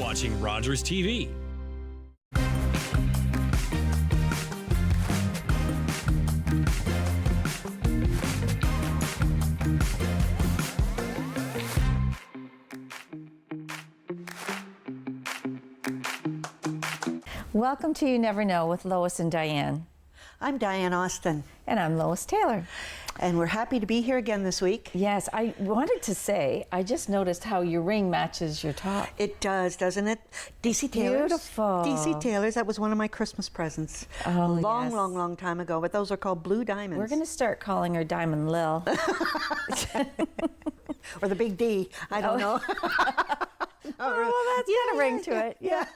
watching Rogers TV. Welcome to You Never Know with Lois and Diane. I'm Diane Austin. And I'm Lois Taylor. And we're happy to be here again this week. Yes, I wanted to say, I just noticed how your ring matches your top. It does, doesn't it? DC Taylor's. Beautiful. DC Taylor's, that was one of my Christmas presents. Oh, long time ago, but those are called blue diamonds. We're going to start calling her Diamond Lil. Or the big D, I don't know. Oh, well, that's got a ring to it. Yeah.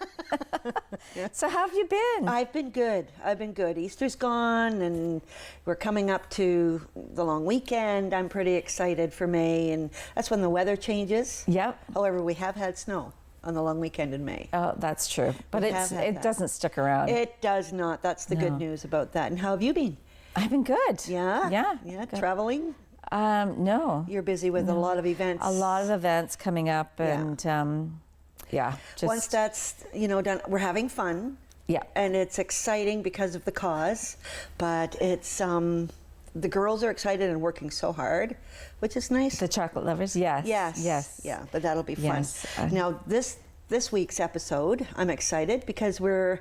So how have you been? I've been good. Easter's gone, and we're coming up to the long weekend. I'm pretty excited for May, and that's when the weather changes. Yep. However, we have had snow on the long weekend in May. Oh, that's true. But it doesn't stick around. It does not. That's the good news about that. And how have you been? I've been good. Yeah? Yeah. Good. Traveling? No. You're busy with a lot of events. A lot of events coming up, and just once that's done, we're having fun. Yeah. And it's exciting because of the cause, but it's the girls are excited and working so hard, which is nice. The chocolate lovers, yes. Yeah, but that'll be fun. Yes. Now this week's episode, I'm excited because we're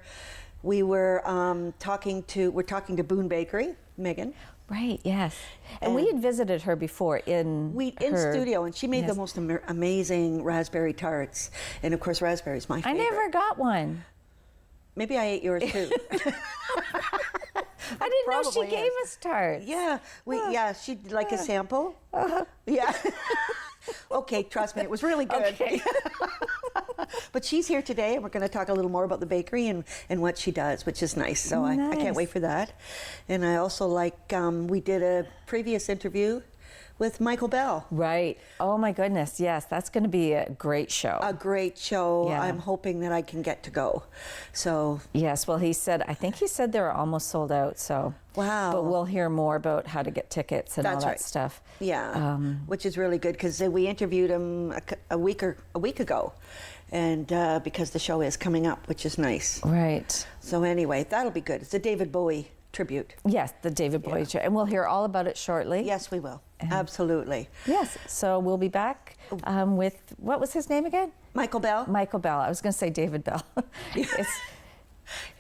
talking to Boon Bakery, Megan. Right, yes. And we had visited her before in studio, and she made the most amazing raspberry tarts. And of course, raspberry's my favorite. I never got one. Maybe I ate yours too. I didn't know she gave us tarts. Yeah, she'd like a sample. Yeah. Okay, trust me, it was really good. Okay. But she's here today, and we're going to talk a little more about the bakery and what she does, which is nice. So I can't wait for that. And I also we did a previous interview with Michael Bell. Right. Oh my goodness. Yes, that's going to be a great show. A great show. Yeah. I'm hoping that I can get to go. So yes. Well, I think he said they were almost sold out. So wow. But we'll hear more about how to get tickets and all that stuff. Yeah. Which is really good because we interviewed him a week ago, and because the show is coming up, which is nice. Right. So anyway, that'll be good. It's a David Bowie tribute. Yes, the David Bowie tribute, and we'll hear all about it shortly. Yes, we will. Absolutely. Yes. So we'll be back with, what was his name again? Michael Bell. Michael Bell. I was going to say David Bell.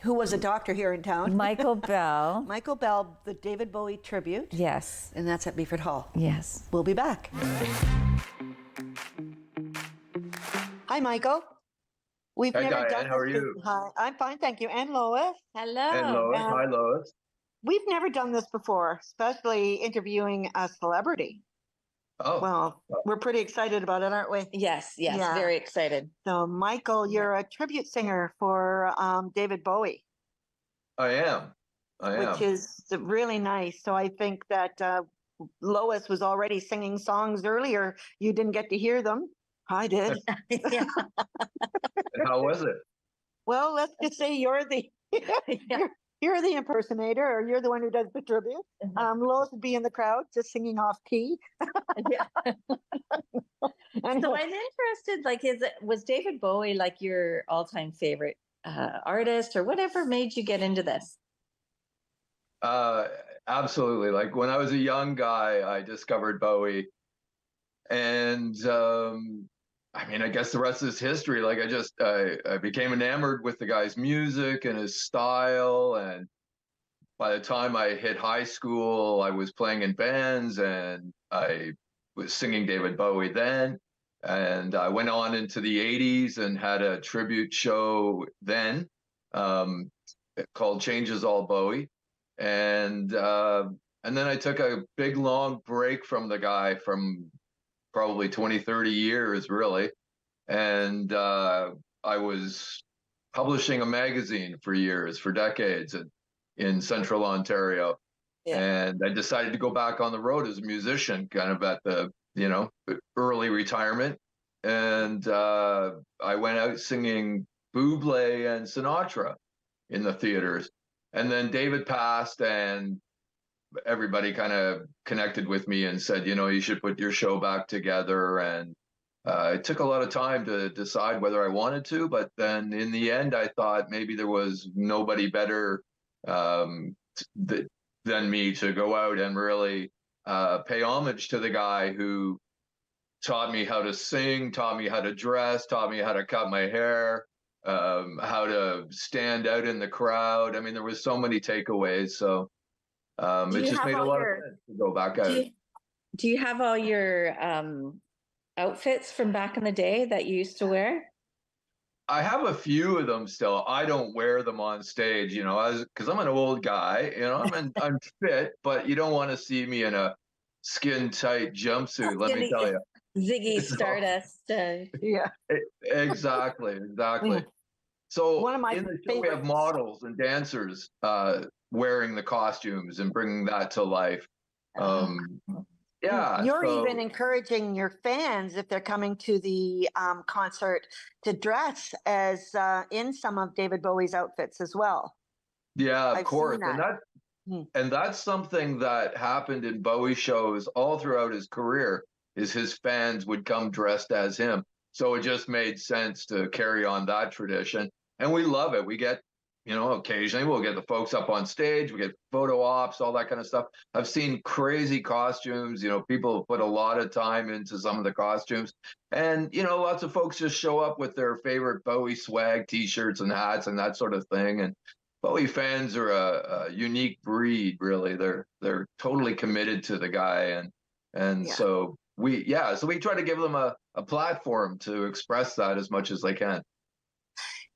Who was a doctor here in town. Michael Bell. Michael Bell, the David Bowie tribute. Yes. And that's at Beeford Hall. Yes. We'll be back. Hi, Michael. Hi, Diane. How are you? Hi, I'm fine, thank you. And Lois. Hello. And Lois. Hi, Lois. We've never done this before, especially interviewing a celebrity. Oh. Well, we're pretty excited about it, aren't we? Yes, Yeah. very excited. So, Michael, you're a tribute singer for David Bowie. I am. Which is really nice. So I think that Lois was already singing songs earlier. You didn't get to hear them. I did. And how was it? Well, let's just say you're the you're the impersonator, or you're the one who does the tribute. Lois would be in the crowd just singing off key. Yeah. And So I'm interested, was David Bowie like your all-time favorite artist, or whatever made you get into this? Absolutely. Like when I was a young guy, I discovered Bowie, and I guess the rest is history. Like I became enamored with the guy's music and his style. And by the time I hit high school, I was playing in bands, and I was singing David Bowie then. And I went on into the 80s and had a tribute show then called Changes All Bowie. And then I took a big long break from the guy from probably 20, 30 years, really. And I was publishing a magazine for years, for decades in central Ontario. Yeah. And I decided to go back on the road as a musician, kind of at the, early retirement. And I went out singing Bublé and Sinatra in the theaters. And then David passed, and everybody kind of connected with me and said, you should put your show back together. And it took a lot of time to decide whether I wanted to, but then in the end, I thought maybe there was nobody better um, than me to go out and really pay homage to the guy who taught me how to sing, taught me how to dress, taught me how to cut my hair, how to stand out in the crowd. I mean, there was so many takeaways. So Do it you just have made a all lot of your sense to go back do out. you, do you have all your outfits from back in the day that you used to wear? I have a few of them still. I don't wear them on stage, as because I'm an old guy. I'm fit, but you don't want to see me in a skin tight jumpsuit. Let me tell you. Ziggy So Stardust. Yeah. exactly, exactly. Mm. So One of my in the show, we have favorites. models and dancers wearing the costumes and bringing that to life. Oh, Um, yeah. You're even So encouraging your fans, if they're coming to the concert, to dress as in some of David Bowie's outfits as well. yeah, of I've seen course, and that. that Hmm. and that's something that happened in Bowie shows all throughout his career. Is his fans would come dressed as him, so it just made sense to carry on that tradition, and we love it. We get, occasionally we'll get the folks up on stage, we get photo ops, all that kind of stuff. I've seen crazy costumes. People put a lot of time into some of the costumes, and lots of folks just show up with their favorite Bowie swag, T-shirts and hats and that sort of thing, and Bowie fans are a unique breed, really. They're totally committed to the guy, and Yeah. so we try to give them a platform to express that as much as they can.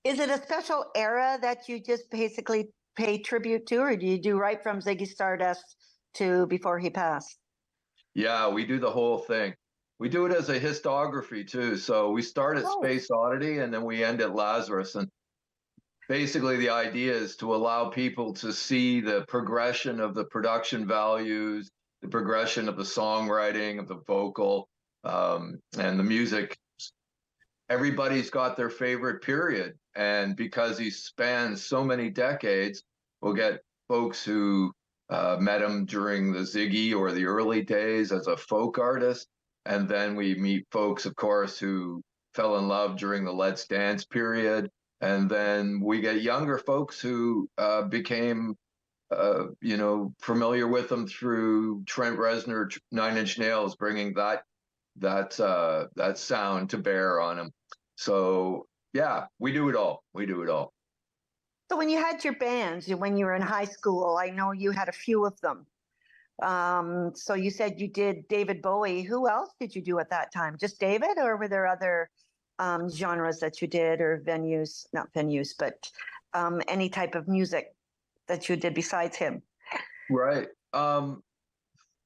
Is it a special era that you just basically pay tribute to, or do you do right from Ziggy Stardust to before he passed? Yeah, we do the whole thing. We do it as a histography too. So we start at Oh, Space Oddity and then we end at Lazarus. And basically, the idea is to allow people to see the progression of the production values, the progression of the songwriting, of the vocal, and the music. Everybody's got their favorite period. And because he spans so many decades, we'll get folks who met him during the Ziggy or the early days as a folk artist. And then we meet folks, of course, who fell in love during the Let's Dance period. And then we get younger folks who became, familiar with them through Trent Reznor, Nine Inch Nails, bringing that sound to bear on them. So yeah, we do it all. We do it all. so when you had your bands, when you were in high school, I know you had a few of them. So you said you did David Bowie. Who else did you do at that time? Just David, or were there other genres that you did, or venues? Not venues, but any type of music that you did besides him? Right.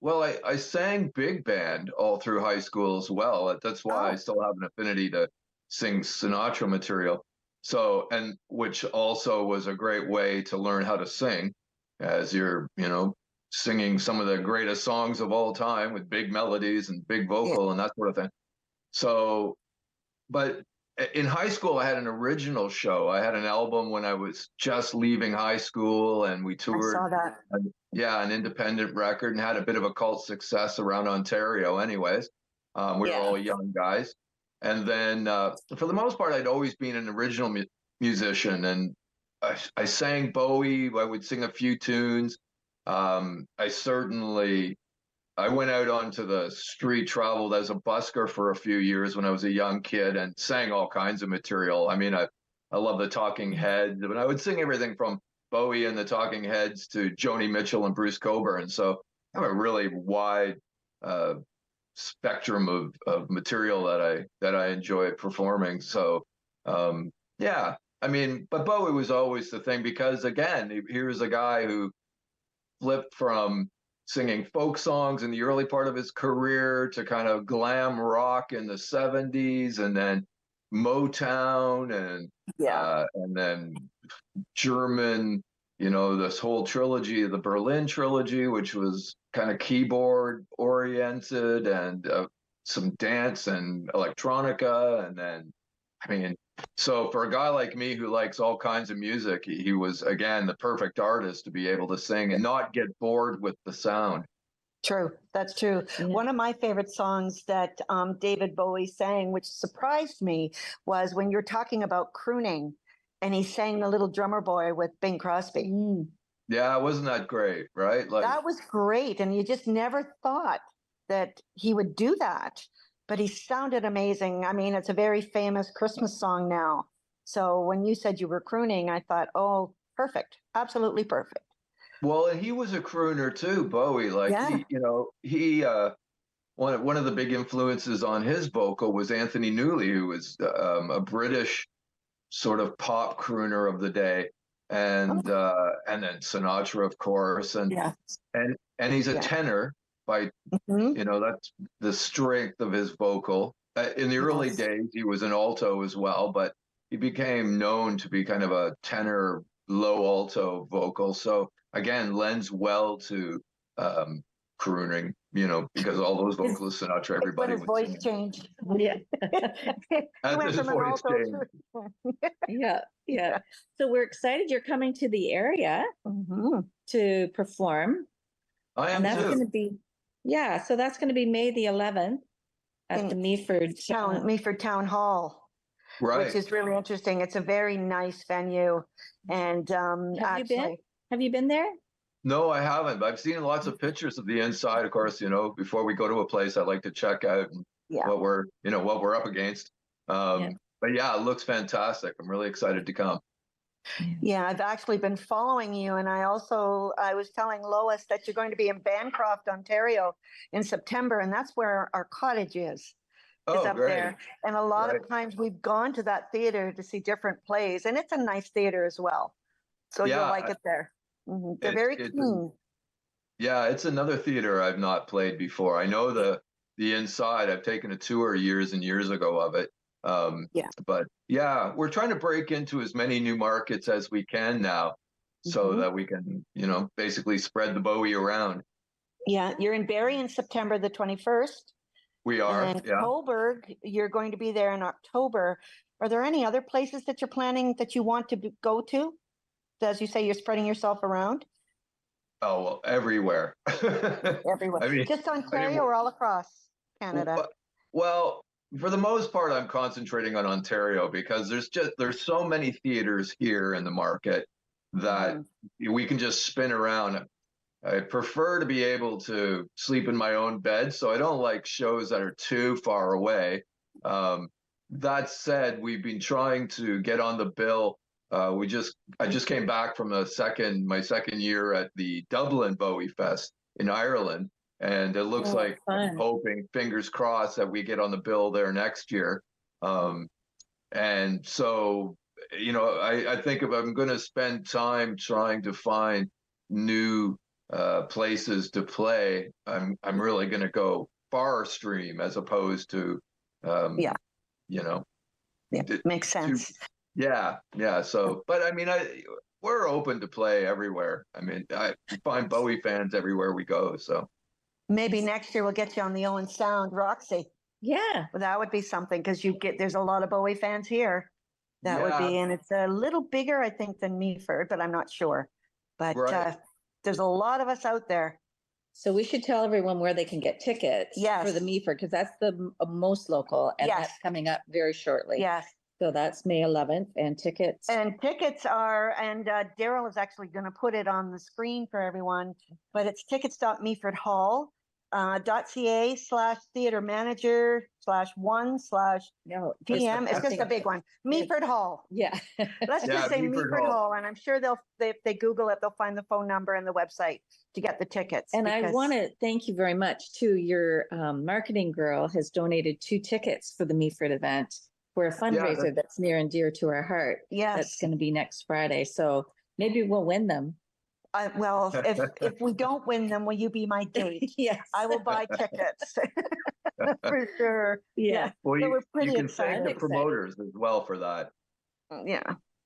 Well, I sang big band all through high school as well. That's why I Oh, still have an affinity to sing Sinatra material. So, and which also was a great way to learn how to sing as you're, singing some of the greatest songs of all time with big melodies and big yeah. vocal and that sort of thing. So, but in high school, I had an original show. I had an album when I was just leaving high school, and we I toured. saw that. Yeah, an independent record, and had a bit of a cult success around Ontario. Anyways, we were Yeah. all young guys, and then for the most part, I'd always been an original musician, and I sang Bowie. I would sing a few tunes. I went out onto the street, traveled as a busker for a few years when I was a young kid, and sang all kinds of material. I mean, I love the Talking Heads, but I would sing everything from Bowie and the Talking Heads to Joni Mitchell and Bruce Cockburn. So I have a really wide uh, spectrum of material that I enjoy performing. So yeah, I mean, but Bowie was always the thing because again, here's a guy who flipped from singing folk songs in the early part of his career to kind of glam rock in the 70s, and then Motown, Yeah. and then German, this whole trilogy, the Berlin trilogy, which was kind of keyboard oriented, and some dance and electronica. And then, I mean, so for a guy like me who likes all kinds of music, he was, again, the perfect artist to be able to sing and not get bored with the sound. True. That's true. Yeah. One of my favorite songs that David Bowie sang, which surprised me, was when you're talking about crooning, and he sang The Little Drummer Boy with Bing Crosby. Mm. Yeah, wasn't that great, right? Like, That was great. And you just never thought that he would do that. But he sounded amazing. I mean, it's a very famous Christmas song now. So when you said you were crooning, I thought, oh, perfect. Absolutely perfect. well, and he was a crooner too, Bowie. Like Yeah. he one of the big influences on his vocal was Anthony Newley, who was a British sort of pop crooner of the day, and then Sinatra, of course, Yeah. and he's a Yeah. tenor by Mm-hmm. that's the strength of his vocal. In the early Yes. days, he was an alto as well, but he became known to be kind of a tenor, low alto vocal. So again, lends well to crooning, because all those His, vocalists, Sinatra, it's when everybody his would voice sing. changed. Yeah. He As went his from an voice alto changed. to. Yeah. Yeah. So we're excited you're coming to the area Mm-hmm. to perform. I And am that's too. going to be, yeah, so that's going to be May the 11th at the In Meaford Meaford Town Hall, Right. which is really interesting. It's a very nice venue, and Have you been? Have you been there? No, I haven't, but I've seen lots of pictures of the inside. Of course, before we go to a place, I like to check out yeah, what we're up against. Yeah. But yeah, it looks fantastic. I'm really excited to come. yeah. I've actually been following you, and I was telling Lois that you're going to be in Bancroft, Ontario, in September, and that's where our cottage is. Oh, Up great. there. And a lot Right. of times we've gone to that theater to see different plays, and it's a nice theater as well. So Yeah, you'll like it there. Mm-hmm. They're very clean. Yeah, it's another theater I've not played before. I know the inside. I've taken a tour years and years ago of it. Yeah. But yeah, we're trying to break into as many new markets as we can now, so that we can, basically spread the Bowie around. Yeah, you're in Barrie in September the 21st. We are, And then yeah. Coburg, you're going to be there in October. Are there any other places that you're planning that you want to go to? As you say, you're spreading yourself around Oh, well, everywhere. everywhere. I mean, Just Ontario or all across Canada? well, for the most part, I'm concentrating on Ontario because there's so many theaters here in the market that we can just spin around. I prefer to be able to sleep in my own bed, so I don't like shows that are too far away. That said, we've been trying to get on the bill. I just came back from my second year at the Dublin Bowie Fest in Ireland, and it looks like I'm hoping, fingers crossed, that we get on the bill there next year. And so, I think if I'm going to spend time trying to find new places to play, I'm really going to go far stream as opposed to, Yeah, yeah, makes sense. Yeah. So, but I mean, we're open to play everywhere. I mean, I find Bowie fans everywhere we go. So maybe next year we'll get you on the Owen Sound, Roxy. Yeah, well, that would be something because there's a lot of Bowie fans here. That would be, and it's a little bigger, I think, than Meaford, but I'm not sure. But there's a lot of us out there. So we should tell everyone where they can get tickets for the Meaford, because that's the most local, and that's coming up very shortly. Yes. So that's May 11th, and tickets. And tickets are, and Daryl is actually going to put it on the screen for everyone, but it's tickets.meafordhall.ca /theater manager /1/DM. It's just a big one. Meaford Hall. Yeah. Let's just say Meaford Hall. And I'm sure if they Google it, they'll find the phone number and the website to get the tickets. And I want to thank you very much too. Your marketing girl has donated 2 tickets for the Meaford event for a fundraiser that's near and dear to our heart. Yes. That's going to be next Friday. So maybe we'll win them. Well, if we don't win them, will you be my date? Yes. I will buy tickets. For sure. Yeah. Well, so we're pretty you can excited. thank the promoters as well for that. Yeah.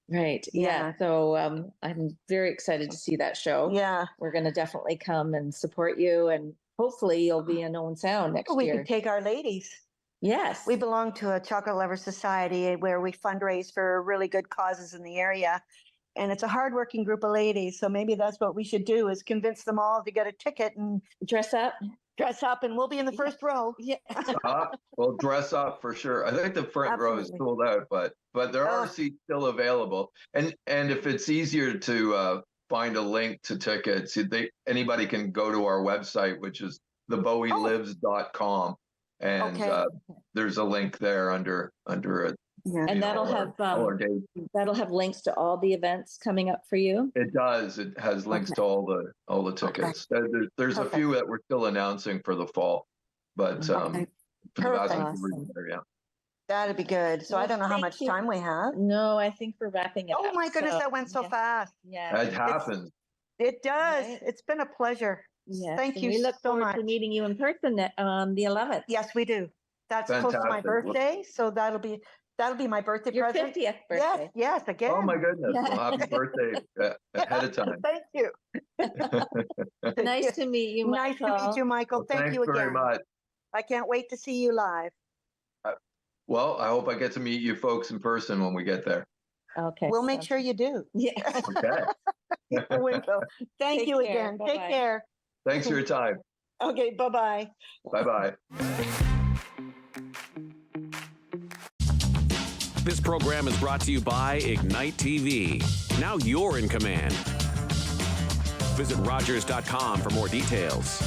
Right. Yeah. So I'm very excited to see that show. Yeah. We're going to definitely come and support you, and hopefully you'll be in Owen Sound next year. We could take our ladies. Yes. We belong to a chocolate lover society where we fundraise for really good causes in the area. and it's a hardworking group of ladies. So maybe that's what we should do, is convince them all to get a ticket and Dress up. and we'll be in the first row. Yeah. Well, dress up for sure. I think the front row is sold out, but there are seats still available. And if it's easier to find a link to tickets, anybody can go to our website, which is thebowielives.com, and there's a link there under it. Yeah. And that'll have links to all the events coming up for you. It does. It has links to all the tickets. There's a few that we're still announcing for the fall, but for the vast majority, yeah. That'd be good. So I don't know how much time we have. No, I think we're wrapping it up. Oh my goodness, that went so fast. Yeah, it happens. It does. Right? It's been a pleasure. Yes. Thank you. We look so forward much to meeting you in person on the 11th. Yes, we do. That's close to my birthday, so that'll be my birthday present. Your 50th birthday. Yes, again. Oh my goodness. Well, happy birthday ahead of time. Thank you. Nice to meet you, Michael. Nice to meet you, Michael. Well, thank you again. Very much. I can't wait to see you live. Well, I hope I get to meet you folks in person when we get there. Okay. We'll make sure you do. Yeah. Okay. Thank you again. Bye-bye. Take care. Thanks for your time. Okay, bye-bye. Bye-bye. This program is brought to you by Ignite TV. Now you're in command. Visit Rogers.com for more details.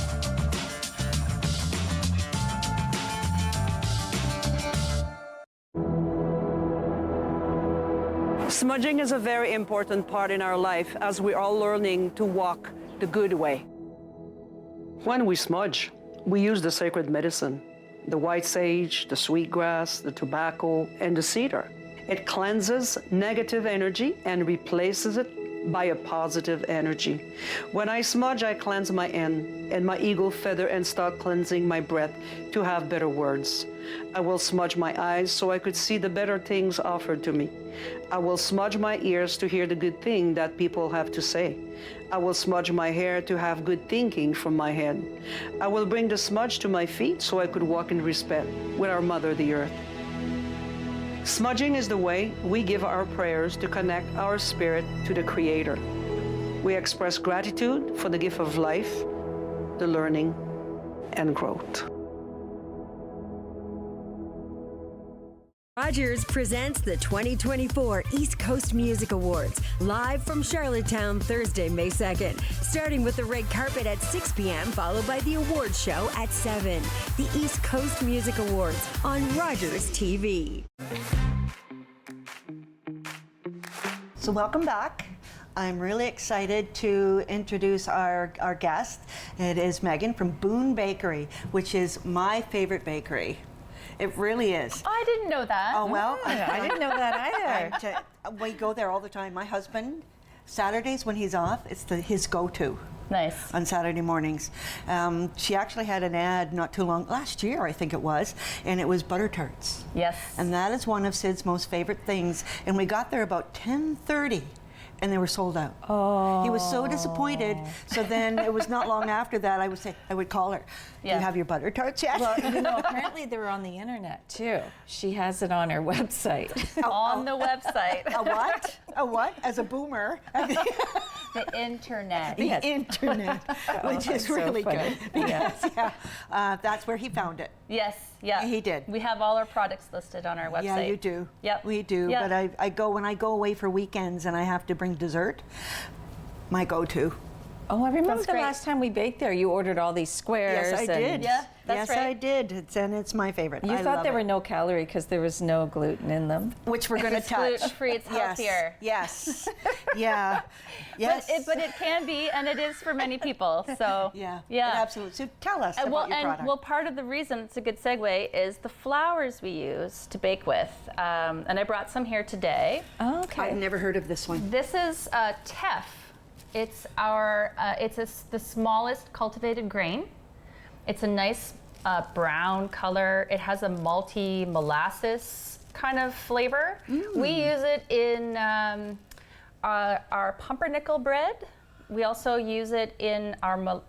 Smudging is a very important part in our life as we're all learning to walk the good way. When we smudge, we use the sacred medicine, the white sage, the sweetgrass, the tobacco, and the cedar. It cleanses negative energy and replaces it by a positive energy. When I smudge, I cleanse my end and my eagle feather and start cleansing my breath to have better words. I will smudge my eyes so I could see the better things offered to me. I will smudge my ears to hear the good thing that people have to say. I will smudge my hair to have good thinking from my head. I will bring the smudge to my feet so I could walk in respect with our Mother, the Earth. Smudging is the way we give our prayers to connect our spirit to the Creator. We express gratitude for the gift of life, the learning, and growth. Rogers presents the 2024 East Coast Music Awards, live from Charlottetown Thursday, May 2nd, starting with the red carpet at 6 p.m., followed by the awards show at 7. The East Coast Music Awards on Rogers TV. So welcome back. I'm really excited to introduce our guest. It is Megan from Boon Bakery, which is my favorite bakery. It really is. I didn't know that. Oh, well. I didn't know that either. We go there all the time. My husband, Saturdays when he's off, it's his go-to. Nice. On Saturday mornings. She actually had an ad not too long, last year I think it was, and it was butter tarts. Yes. And that is one of Sid's most favorite things. And we got there about 10:30. And they were sold out. Oh. He was so disappointed. So then it was not long after that I would call her. Do you have your butter tarts yet? Well, apparently they're on the internet too. She has it on her website. On the website. A what? A what? As a boomer. The internet. The internet, which is really good. Because, that's where he found it. Yes, yeah. He did. We have all our products listed on our website. Yeah, you do. Yep. We do. Yep. But when I go away for weekends and I have to bring dessert, my go-to. Oh, I remember That's the great. last time we baked there. You ordered all these squares. Yes, I did. Yeah, that's yes, right. I did. It's my favorite. You I thought love there it. were no calorie because there was no gluten in them. Which we're going to It's touch. gluten-free, it's healthier. Yes. Yeah. Yes. But it can be, and it is for many people. So Yeah. yeah. Absolutely. So tell us about your product. Well, part of the reason it's a good segue is the flours we use to bake with, and I brought some here today. Oh, okay. I've never heard of this one. This is teff. It's the smallest cultivated grain. It's a nice brown color. It has a malty molasses kind of flavor. We use it in our pumpernickel bread. We also use it in our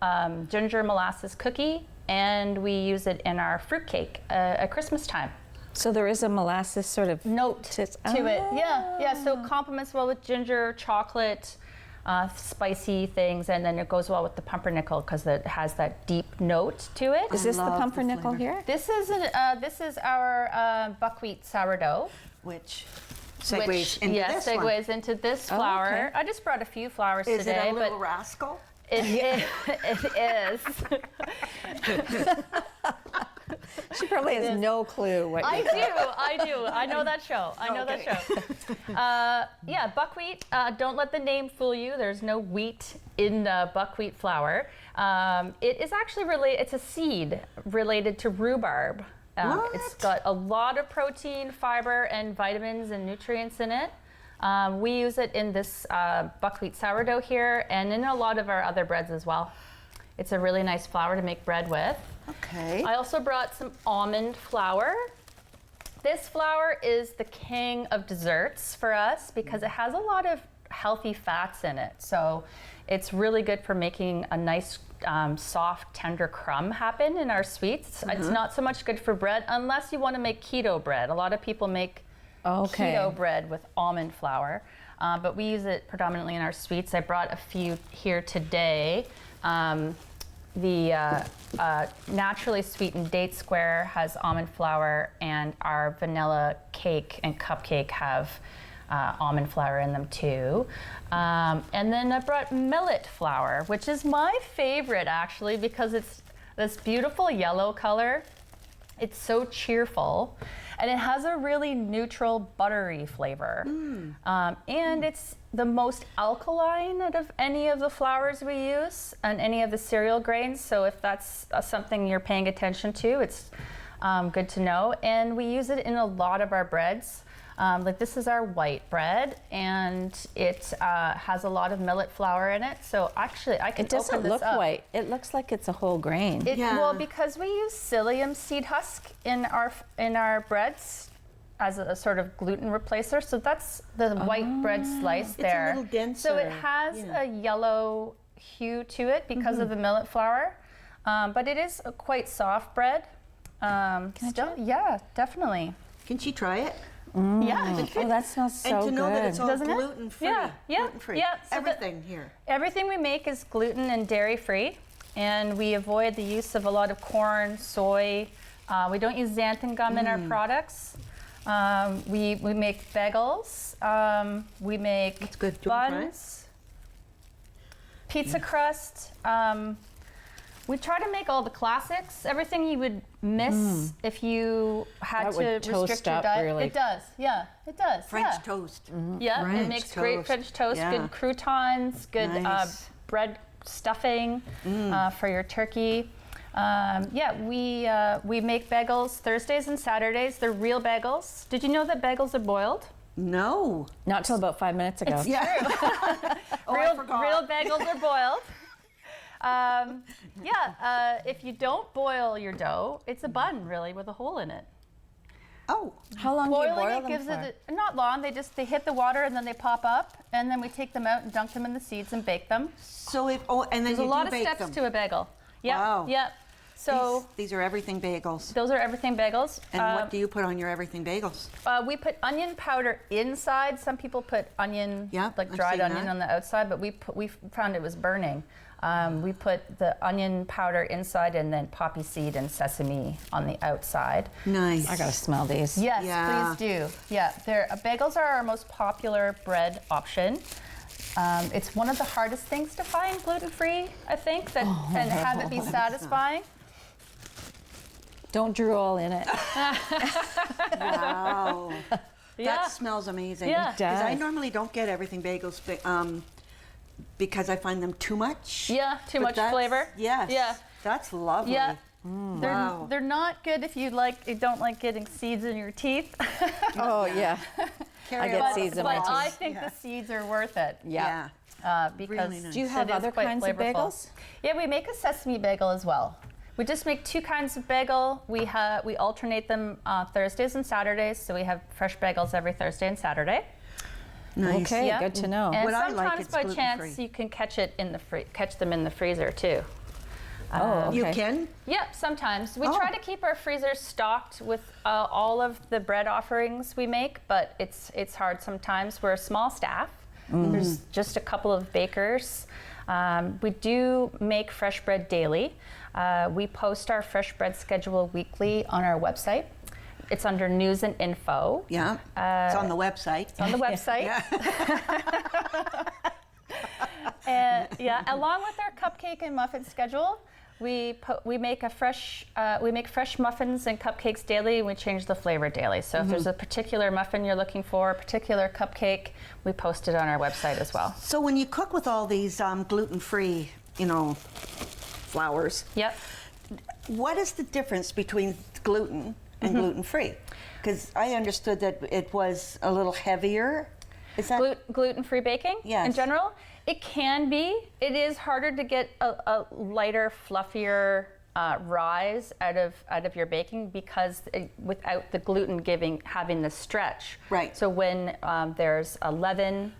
ginger molasses cookie, and we use it in our fruitcake at Christmas time. So there is a molasses sort of note to it. Yeah. So it complements well with ginger, chocolate, spicy things, and then it goes well with the pumpernickel because it has that deep note to it. Is this the pumpernickel here? This is our buckwheat sourdough, Which segues into this one. segues into this flour. okay. I just brought a few flours Is today, it a little but rascal? it is. She probably has no clue what I do. I know that show. Yeah, buckwheat. Don't let the name fool you. There's no wheat in buckwheat flour. It is actually it's a seed related to rhubarb. It's got a lot of protein, fiber, and vitamins and nutrients in it. We use it in this buckwheat sourdough here and in a lot of our other breads as well. It's a really nice flour to make bread with. Okay. I also brought some almond flour. This flour is the king of desserts for us because it has a lot of healthy fats in it. So it's really good for making a nice soft, tender crumb happen in our sweets. It's not so much good for bread unless you want to make keto bread. A lot of people make keto bread with almond flour, but we use it predominantly in our sweets. I brought a few here today. The naturally sweetened date square has almond flour, and our vanilla cake and cupcake have almond flour in them too. And then I brought millet flour, which is my favorite actually because it's this beautiful yellow color. It's so cheerful, and it has a really neutral buttery flavor. And it's the most alkaline out of any of the flours we use and any of the cereal grains. So if that's something you're paying attention to, it's good to know. And we use it in a lot of our breads. Like this is our white bread, and it has a lot of millet flour in it. So actually, I can It doesn't open this look up. white. It looks like it's a whole grain. Well, because we use psyllium seed husk in our breads as a sort of gluten replacer. So that's the white bread slice there. It's a little denser. So it has a yellow hue to it because of the millet flour, but it is a quite soft bread. Yeah, definitely. Can she try it? Yeah. Oh, that smells so And to know that good. it's all Doesn't it? gluten-free. Yeah. Gluten-free. Yeah. So Everything here. Everything we make is gluten and dairy free, and we avoid the use of a lot of corn, soy. We don't use xanthan gum in our products. We make bagels. We make That's good. Do you want to try it? buns, pizza crust. We try to make all the classics. Everything you would miss if you had That would to toast restrict your up diet. really. It does. Yeah, it does. French yeah. toast. Yeah, French it makes great toast. French toast, Yeah. good croutons, good Nice. bread stuffing for your turkey. We make bagels Thursdays and Saturdays. They're real bagels. Did you know that bagels are boiled? No. Not till about 5 minutes ago. Yeah. I forgot. Real bagels are boiled. If you don't boil your dough, it's a bun really with a hole in it. Oh. How long do you Boiling boil it them gives for? it not long. They hit the water and then they pop up, and then we take them out and dunk them in the seeds and bake them. So and then There's you a lot do of bake steps them. to a bagel. Yep. Wow. Yep. So these are everything bagels. those are everything bagels. And what do you put on your everything bagels? We put onion powder inside. Some people put onion, Yeah, like I've dried seen onion that. on the outside, but we found it was burning. We put the onion powder inside and then poppy seed and sesame on the outside. Nice. I gotta smell these. Yes, Yeah. please do. Yeah, bagels are our most popular bread option. It's one of the hardest things to find gluten-free, I think, and have it be satisfying. Don't drool in it. Wow. Yeah. That smells amazing. Yeah. It Because I does. normally don't get everything bagels because I find them too much. Yeah, too But much that's- flavor. Yes. Yeah. That's lovely. Yeah. Wow. They're not good if you don't like getting seeds in your teeth. Oh, yeah. Carry I get a lot seeds of in my But teeth. I think the seeds are worth it. Yeah. Because Really nice. Do you have it is other quite kinds of flavorful. bagels? Yeah, we make a sesame bagel as well. We just make two kinds of bagel. We alternate them Thursdays and Saturdays, so we have fresh bagels every Thursday and Saturday. Nice. Okay, Yeah. good to know. And What I like, sometimes it's by gluten-free. chance you can catch them in the freezer too. You can? Yep, sometimes. We try to keep our freezers stocked with all of the bread offerings we make, but it's hard sometimes. We're a small staff. There's just a couple of bakers. We do make fresh bread daily. We post our fresh bread schedule weekly on our website. It's under news and info. Yeah, it's on the website. It's on the website. And along with our cupcake and muffin schedule, we make fresh muffins and cupcakes daily, and we change the flavor daily. So if there's a particular muffin you're looking for, a particular cupcake, we post it on our website as well. So when you cook with all these gluten-free, flours, what is the difference between gluten and gluten-free? Because I understood that it was a little heavier. Is that gluten-free baking? Yes. In general, it can be. It is harder to get a lighter, fluffier rise out of your baking because without the gluten having the stretch. Right. So when there's a leaven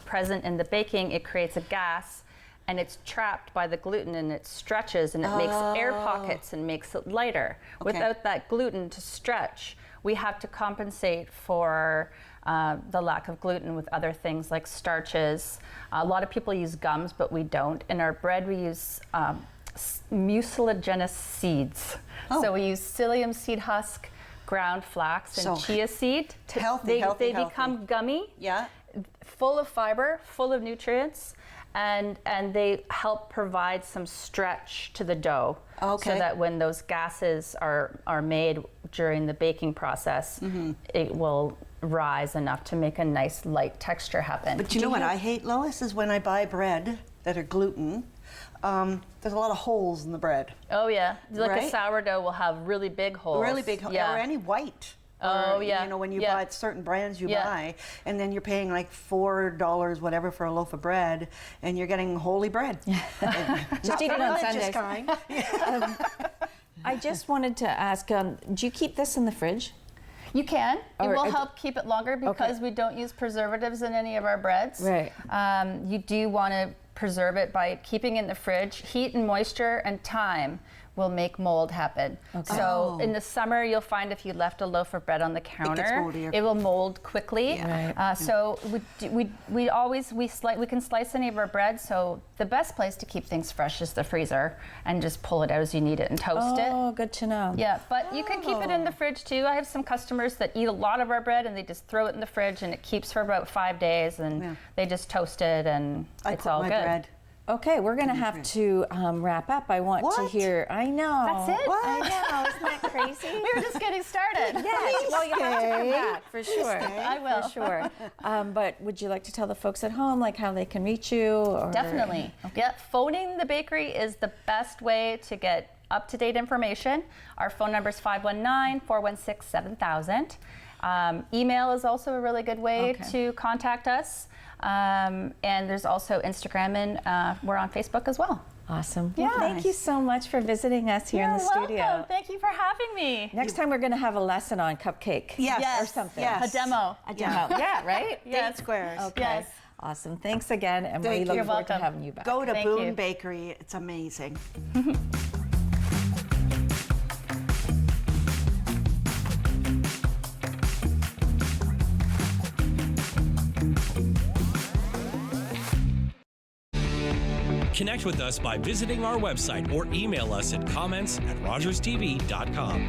present in the baking, it creates a gas, and it's trapped by the gluten, and it stretches, and it makes air pockets and makes it lighter. Okay. Without that gluten to stretch, we have to compensate for the lack of gluten with other things like starches. A lot of people use gums, but we don't. In our bread, we use mucilaginous seeds. So we use psyllium seed husk, ground flax, and chia seed. Healthy. They become gummy, full of fiber, full of nutrients, and they help provide some stretch to the dough. Okay. So that when those gases are made during the baking process, it will rise enough to make a nice light texture happen. But you know what I hate, Lois, is when I buy bread that are gluten, there's a lot of holes in the bread. Oh yeah, like Right? a sourdough will have really big holes. Really big holes, or any white. Oh or, yeah. When you buy certain brands you buy, and then you're paying like $4 whatever for a loaf of bread, and you're getting holy bread. Just eat it on Sundays. Kind. I just wanted to ask, do you keep this in the fridge? You can. It Or- will help keep it longer because we don't use preservatives in any of our breads. Right. You do want to preserve it by keeping it in the fridge. Heat and moisture and time will make mold happen. So in the summer, you'll find if you left a loaf of bread on the counter, moldier. it will mold quickly. Yeah. Right. So we can slice any of our bread. So the best place to keep things fresh is the freezer, and just pull it out as you need it and toast it. Oh, good to know. Yeah, but you can keep it in the fridge too. I have some customers that eat a lot of our bread and they just throw it in the fridge, and it keeps for about 5 days, and they just toast it, and it's all good. Bread. Okay, we're gonna have to wrap up. I want to hear. I know. That's it? What? I know. Isn't that crazy? We were just getting started. Yes. Well, you have to come back for sure. I will. For sure. But would you like to tell the folks at home like how they can reach you? Or... Definitely. Yeah, phoning the bakery is the best way to get up-to-date information. Our phone number is 519-416-7000. Email is also a really good way to contact us. And there's also Instagram, and we're on Facebook as well. Awesome. Yeah. Well, thank you so much for visiting us here in the studio. Welcome. Thank you for having me. Next time we're going to have a lesson on cupcake. Yes. Or something. Yes. A demo. A demo. Yeah, right? Date squares. Okay. Yes. Awesome. Thanks again, and we Thank look you. forward to You're welcome. having you back. Go to Thank Boon you. Bakery. It's amazing. Connect with us by visiting our website or email us at comments@rogerstv.com.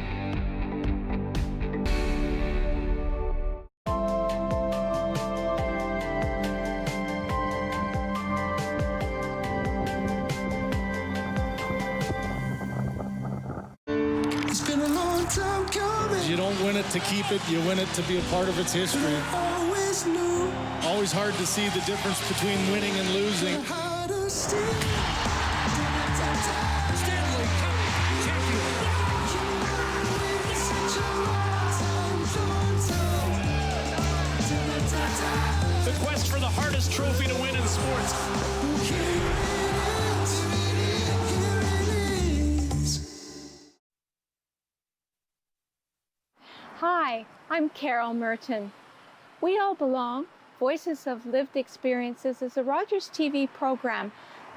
It's been a long time coming. You don't win it to keep it, you win it to be a part of its history. Always knew Always hard to see the difference between winning and losing. how to steal. Stanley Cup champion. The quest for the hardest trophy to win in sports. Hi, I'm Carol Merton. We All Belong, Voices of Lived Experiences is a Rogers TV program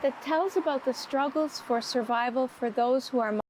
that tells about the struggles for survival for those who are